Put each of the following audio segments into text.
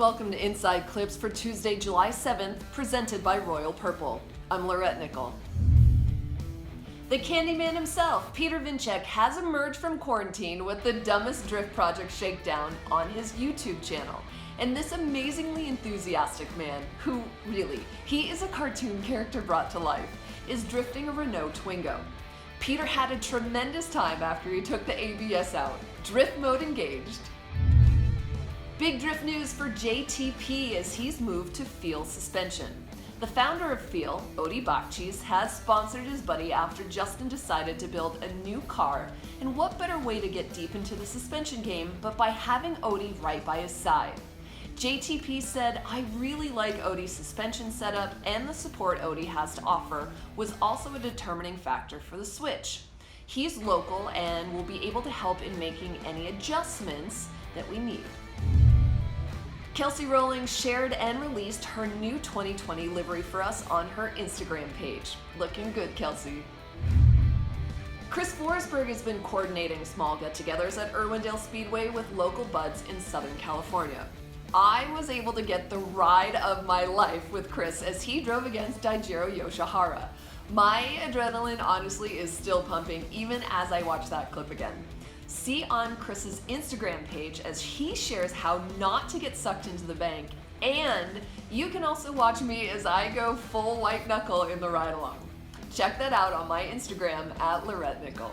welcome to Inside Clips for Tuesday, July 7th, presented by Royal Purple. I'm Lorette Nickel. The Candyman himself, Peter Vincek, has emerged from quarantine with the dumbest drift project shakedown on his YouTube channel. And this amazingly enthusiastic man, who, really, he is a cartoon character brought to life, is drifting a Renault Twingo. Peter had a tremendous time after he took the ABS out. Drift mode engaged. Big drift news for JTP as he's moved to Feel Suspension. The founder of Feel, Odi Bakchis, has sponsored his buddy after Justin decided to build a new car, and what better way to get deep into the suspension game but by having Odi right by his side. JTP said, "I really like Odi's suspension setup, and the support Odi has to offer was also a determining factor for the switch. He's local and will be able to help in making any adjustments that we need." Kelsi Rolling shared and released her new 2020 livery for us on her Instagram page. Looking good, Kelsi. Chris Forsberg has been coordinating small get-togethers at Irwindale Speedway with local buds in Southern California. I was able to get the ride of my life with Chris as he drove against Daijiro Yoshihara. My adrenaline honestly is still pumping even as I watch that clip again. See on Chris's Instagram page as he shares how not to get sucked into the bank, and you can also watch me as I go full white knuckle in the ride along. Check that out on my Instagram at Lorette Nickel.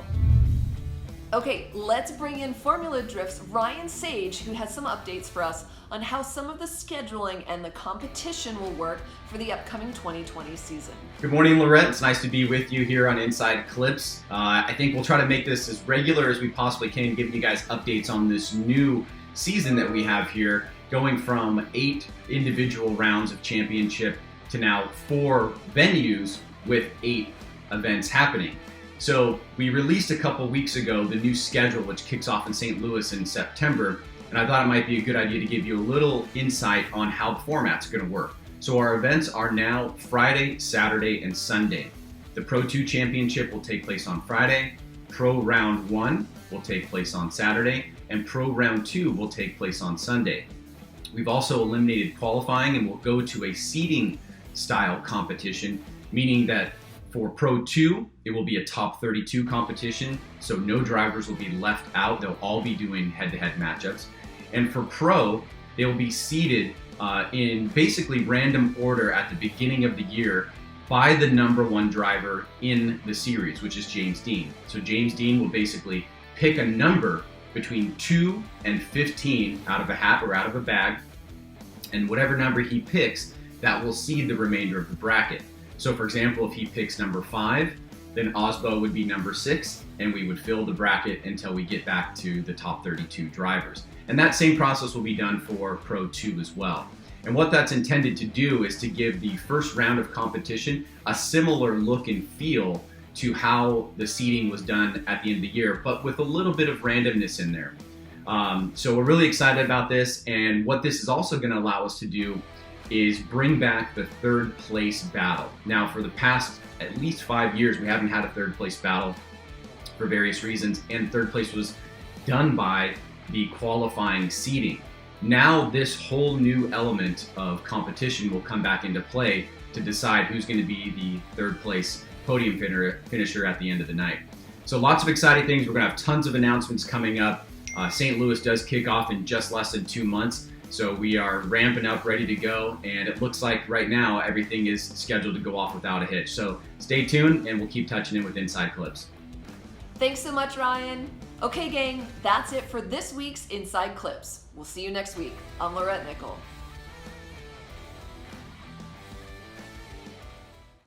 Okay, let's bring in Formula Drift's Ryan Sage, who has some updates for us on how some of the scheduling and the competition will work for the upcoming 2020 season. Good morning, Lorette. It's nice to be with you here on Inside Clips. I think we'll try to make this as regular as we possibly can, giving you guys updates on this new season that we have here, going from 8 individual rounds of championship to now 4 venues with 8 events happening. So we released a couple weeks ago the new schedule, which kicks off in St. Louis in September, and I thought it might be a good idea to give you a little insight on how the format's going to work. So our events are now Friday, Saturday, and Sunday. The Pro 2 Championship will take place on Friday, Pro Round 1 will take place on Saturday, and Pro Round 2 will take place on Sunday. We've also eliminated qualifying and will go to a seeding style competition, meaning that for Pro 2, it will be a top 32 competition, so no drivers will be left out. They'll all be doing head-to-head matchups. And for Pro, they will be seeded in basically random order at the beginning of the year by the number 1 driver in the series, which is James Dean. So James Dean will basically pick a number between 2 and 15 out of a hat or out of a bag, and whatever number he picks, that will seed the remainder of the bracket. So for example, if he picks number 5, then Osbo would be number 6, and we would fill the bracket until we get back to the top 32 drivers. And that same process will be done for Pro 2 as well. And what that's intended to do is to give the first round of competition a similar look and feel to how the seeding was done at the end of the year, but with a little bit of randomness in there. So we're really excited about this, and what this is also going to allow us to do is bring back the 3rd place battle. Now, for the past at least 5 years, we haven't had a 3rd place battle for various reasons, and 3rd place was done by the qualifying seeding. Now, this whole new element of competition will come back into play to decide who's going to be the 3rd place podium finisher at the end of the night. So lots of exciting things. We're going to have tons of announcements coming up. St. Louis does kick off in just less than 2 months. So we are ramping up, ready to go, and it looks like right now everything is scheduled to go off without a hitch. So stay tuned, and we'll keep touching in with Inside Clips. Thanks so much, Ryan. Okay, gang, that's it for this week's Inside Clips. We'll see you next week. I'm Lorette Nickel.